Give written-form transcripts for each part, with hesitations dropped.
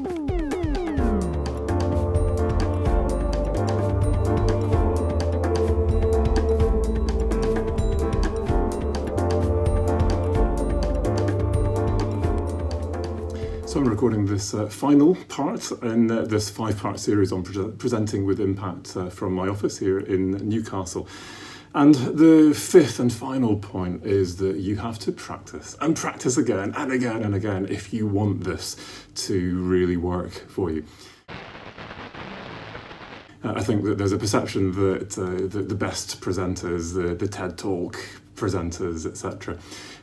So I'm recording this final part in this 5-part series on presenting with impact from my office here in Newcastle. And the 5th and final point is that you have to practice and practice again and again and again if you want this to really work for you. I think that there's a perception that the best presenters, the TED Talk presenters, etc.,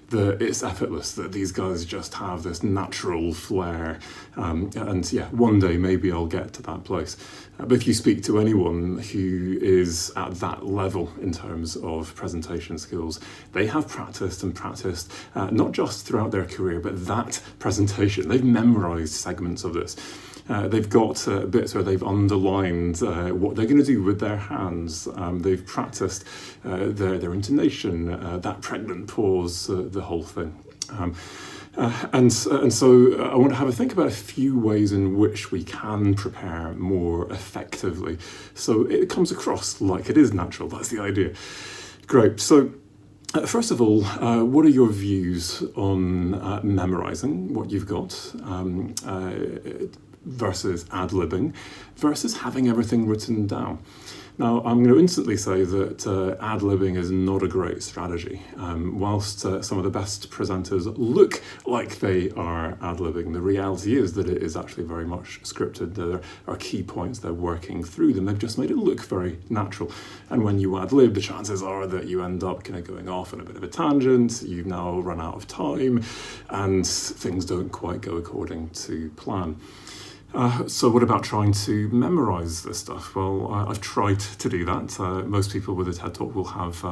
that it's effortless, that these guys just have this natural flair, and yeah, one day maybe I'll get to that place. But if you speak to anyone who is at that level in terms of presentation skills, they have practiced and practiced, not just throughout their career, but that presentation. They've memorized segments of this. They've got bits where they've underlined what they're going to do with their hands. They've practiced their intonation, that pregnant pause, the whole thing. And so I want to have a think about a few ways in which we can prepare more effectively so it comes across like it is natural. That's the idea. Great. So first of all, what are your views on memorizing what you've got versus ad-libbing versus having everything written down? Now, I'm going to instantly say that ad-libbing is not a great strategy. Whilst some of the best presenters look like they are ad-libbing, the reality is that it is actually very much scripted. There are key points, they're working through them. They've just made it look very natural. And when you ad-lib, the chances are that you end up kind of going off on a bit of a tangent, you've now run out of time, and things don't quite go according to plan. So what about trying to memorize this stuff? Well, I've tried to do that. Most people with a TED Talk will have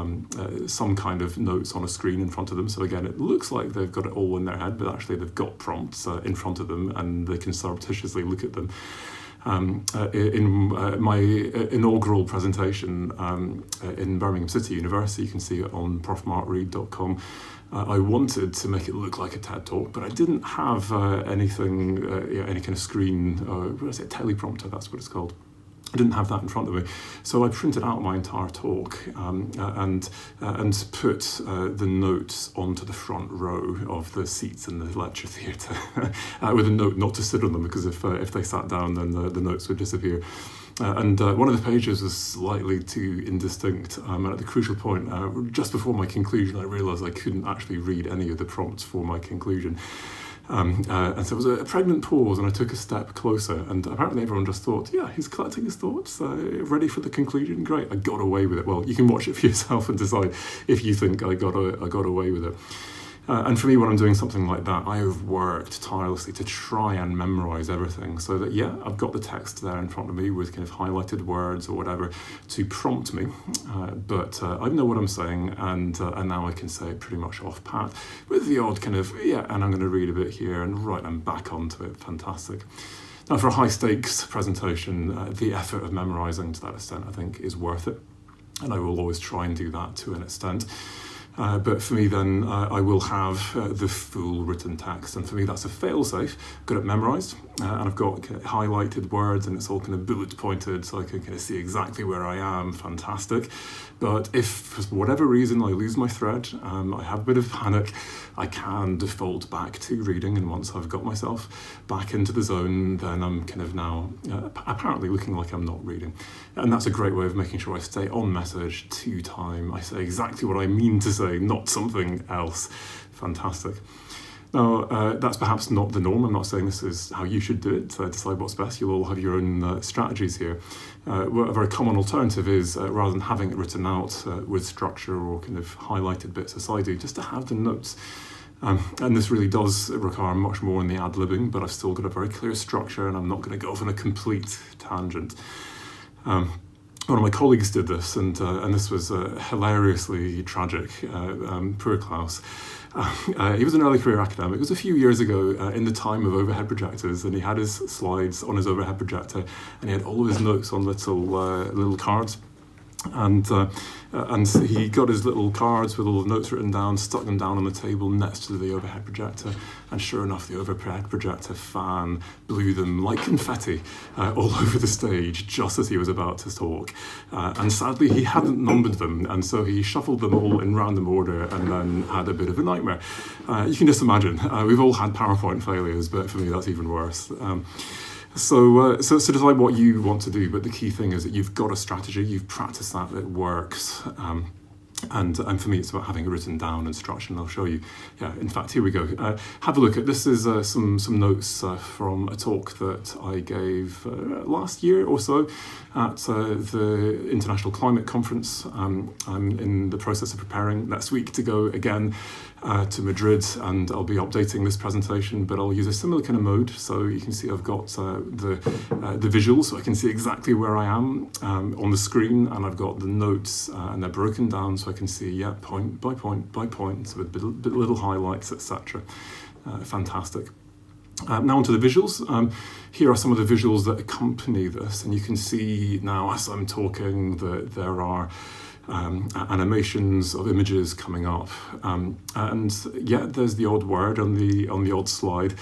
some kind of notes on a screen in front of them. So again, it looks like they've got it all in their head, but actually they've got prompts in front of them and they can surreptitiously look at them. In my inaugural presentation in Birmingham City University, you can see it on profmarkreed.com, I wanted to make it look like a TED Talk, but I didn't have anything, any kind of screen, teleprompter, that's what it's called. I didn't have that in front of me, so I printed out my entire talk and put the notes onto the front row of the seats in the lecture theatre with a note not to sit on them, because if they sat down, then the notes would disappear. And one of the pages was slightly too indistinct, and at the crucial point, just before my conclusion, I realised I couldn't actually read any of the prompts for my conclusion. And so it was a pregnant pause, and I took a step closer, and apparently everyone just thought, yeah, he's collecting his thoughts, ready for the conclusion, great, I got away with it. Well, you can watch it for yourself and decide if you think I got away with it. And for me, when I'm doing something like that, I have worked tirelessly to try and memorize everything so that, yeah, I've got the text there in front of me with kind of highlighted words or whatever to prompt me, but I know what I'm saying, and now I can say it pretty much off pat with the odd kind of, yeah, and I'm going to read a bit here, and right, I'm back onto it. Fantastic. Now, for a high stakes presentation, the effort of memorizing to that extent, I think, is worth it, and I will always try and do that to an extent. But for me then, I will have the full written text, and for me that's a fail-safe. Got it memorised, and I've got highlighted words, and it's all kind of bullet pointed, so I can kind of see exactly where I am. Fantastic. But if for whatever reason I lose my thread, I have a bit of panic, I can default back to reading, and once I've got myself back into the zone, then I'm kind of now apparently looking like I'm not reading. And that's a great way of making sure I stay on message to time. I say exactly what I mean to say, not something else. Fantastic. Now, that's perhaps not the norm. I'm not saying this is how you should do it. Decide what's best. You'll all have your own strategies here. A very common alternative is, rather than having it written out with structure or kind of highlighted bits as I do, just to have the notes. And this really does require much more in the ad-libbing, but I've still got a very clear structure, and I'm not going to go off on a complete tangent. One of my colleagues did this, and this was hilariously tragic. Poor Klaus. He was an early career academic. It was a few years ago in the time of overhead projectors, and he had his slides on his overhead projector, and he had all of his notes on little cards. And he got his little cards with all the notes written down, stuck them down on the table next to the overhead projector, and sure enough, the overhead projector fan blew them like confetti all over the stage just as he was about to talk. And sadly, he hadn't numbered them, and so he shuffled them all in random order and then had a bit of a nightmare. You can just imagine. We've all had PowerPoint failures, but for me, that's even worse. So decide what you want to do, but the key thing is that you've got a strategy, you've practiced that, it works. And for me, it's about having it written down and structured, and I'll show you. Yeah, in fact, here we go. Have a look at this. Is some notes from a talk that I gave last year or so at the International Climate Conference. I'm in the process of preparing next week to go again to Madrid, and I'll be updating this presentation, but I'll use a similar kind of mode. So you can see I've got the visuals, so I can see exactly where I am on the screen, and I've got the notes, and they're broken down so I can see, yeah, point by point by point, with little highlights, etc. Fantastic. Now onto the visuals. Here are some of the visuals that accompany this, and you can see now as I'm talking that there are animations of images coming up, and yeah, there's the odd word on the odd slide,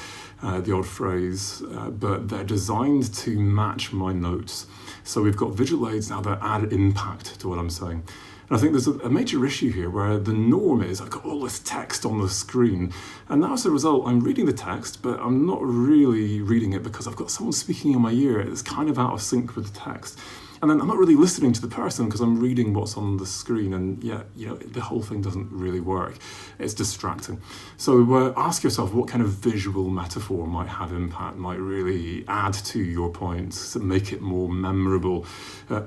the odd phrase, but they're designed to match my notes. So we've got visual aids now that add impact to what I'm saying. And I think there's a major issue here where the norm is I've got all this text on the screen, and now as a result I'm reading the text, but I'm not really reading it because I've got someone speaking in my ear. It's kind of out of sync with the text. And then I'm not really listening to the person because I'm reading what's on the screen, and yeah, you know, the whole thing doesn't really work. It's distracting. So ask yourself what kind of visual metaphor might have impact, might really add to your points, make it more memorable,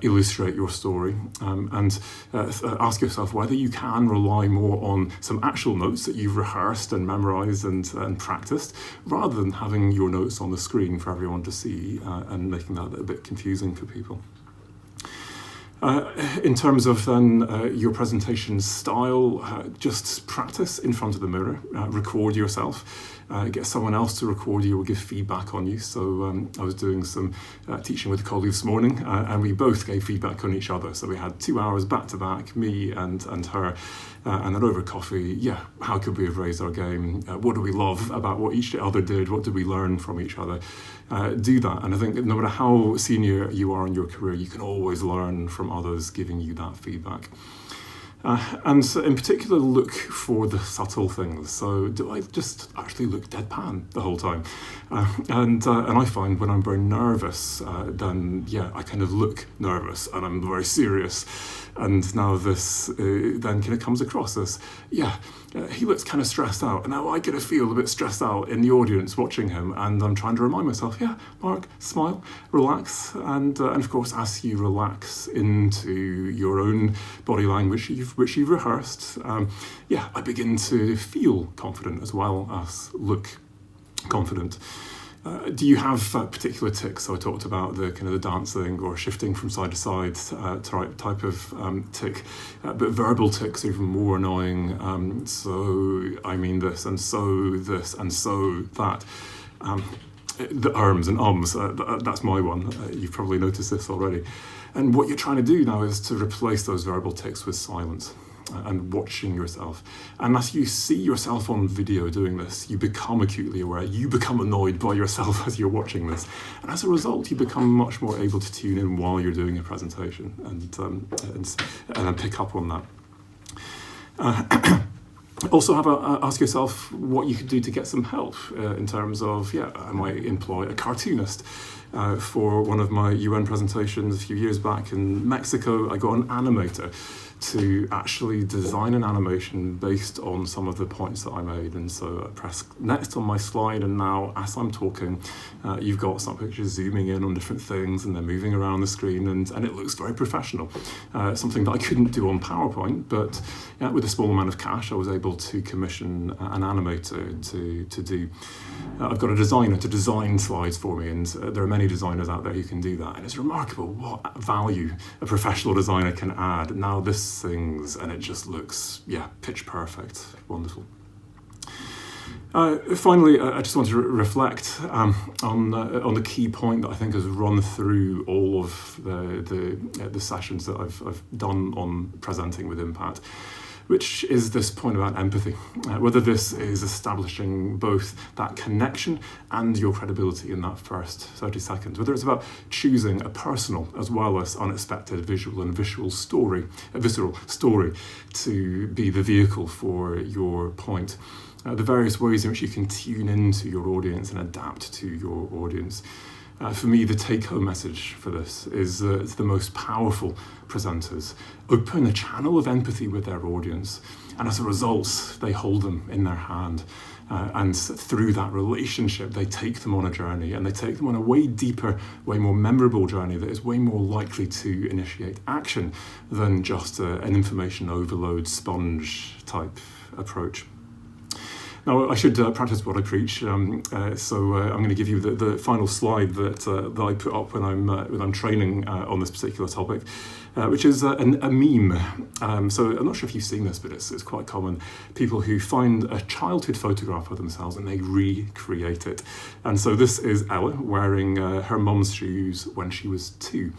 illustrate your story, and ask yourself whether you can rely more on some actual notes that you've rehearsed and memorized and practiced, rather than having your notes on the screen for everyone to see and making that a bit confusing for people. In terms of then your presentation style, just practice in front of the mirror, record yourself, get someone else to record you or give feedback on you. So I was doing some teaching with a colleague this morning, and we both gave feedback on each other. So we had 2 hours back to back, me and her, and then over coffee, yeah, how could we have raised our game? What do we love about what each other did? What did we learn from each other? Do that, and I think no matter how senior you are in your career, you can always learn from others giving you that feedback. And in particular, look for the subtle things. So do I just actually look deadpan the whole time? And I find when I'm very nervous, then yeah, I kind of look nervous and I'm very serious. And now this then kind of comes across as, yeah, he looks kind of stressed out. And now I get to feel a bit stressed out in the audience watching him. And I'm trying to remind myself, yeah, Mark, smile, relax. And of course, as you relax into your own body language, which you've rehearsed, yeah, I begin to feel confident as well as look confident. Do you have particular tics? So I talked about the kind of the dancing or shifting from side to side type of tic, but verbal tics are even more annoying. So I mean this and so that. The arms and ums, that's my one. You've probably noticed this already. And what you're trying to do now is to replace those verbal tics with silence and watching yourself. And as you see yourself on video doing this, you become acutely aware, you become annoyed by yourself as you're watching this. And as a result, you become much more able to tune in while you're doing a presentation and pick up on that. Also ask yourself what you could do to get some help in terms of, yeah, I might employ a cartoonist. For one of my UN presentations a few years back in Mexico, I got an animator to actually design an animation based on some of the points that I made. And so I press next on my slide, and now as I'm talking, you've got some pictures zooming in on different things and they're moving around the screen, and it looks very professional. Something that I couldn't do on PowerPoint, but yeah, with a small amount of cash, I was able to commission an animator to do. I've got a designer to design slides for me, and there are many designers out there who can do that. And it's remarkable what value a professional designer can add. Now this sings and it just looks, yeah, pitch perfect, wonderful. Finally, I just want to reflect on the key point that I think has run through all of the sessions that I've done on presenting with impact, which is this point about empathy. Whether this is establishing both that connection and your credibility in that first 30 seconds, whether it's about choosing a personal as well as unexpected visceral story to be the vehicle for your point. The various ways in which you can tune into your audience and adapt to your audience. For me, the take-home message for this is that the most powerful presenters open a channel of empathy with their audience, and as a result, they hold them in their hand. And through that relationship, they take them on a journey, and they take them on a way deeper, way more memorable journey that is way more likely to initiate action than just an information overload sponge type approach. Now, I should practice what I preach, so I'm going to give you the final slide that I put up when I'm training on this particular topic, which is a meme. So I'm not sure if you've seen this, but it's quite common. People who find a childhood photograph of themselves and they recreate it. And so this is Ella wearing her mum's shoes when she was 2.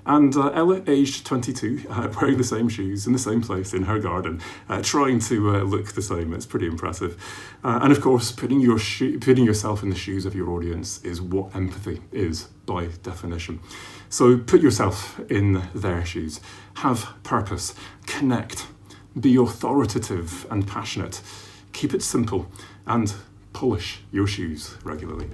And Ella, aged 22, wearing the same shoes in the same place in her garden, trying to look the same. It's pretty impressive. And of course, putting yourself in the shoes of your audience is what empathy is by definition. So put yourself in their shoes. Have purpose. Connect. Be authoritative and passionate. Keep it simple. And polish your shoes regularly.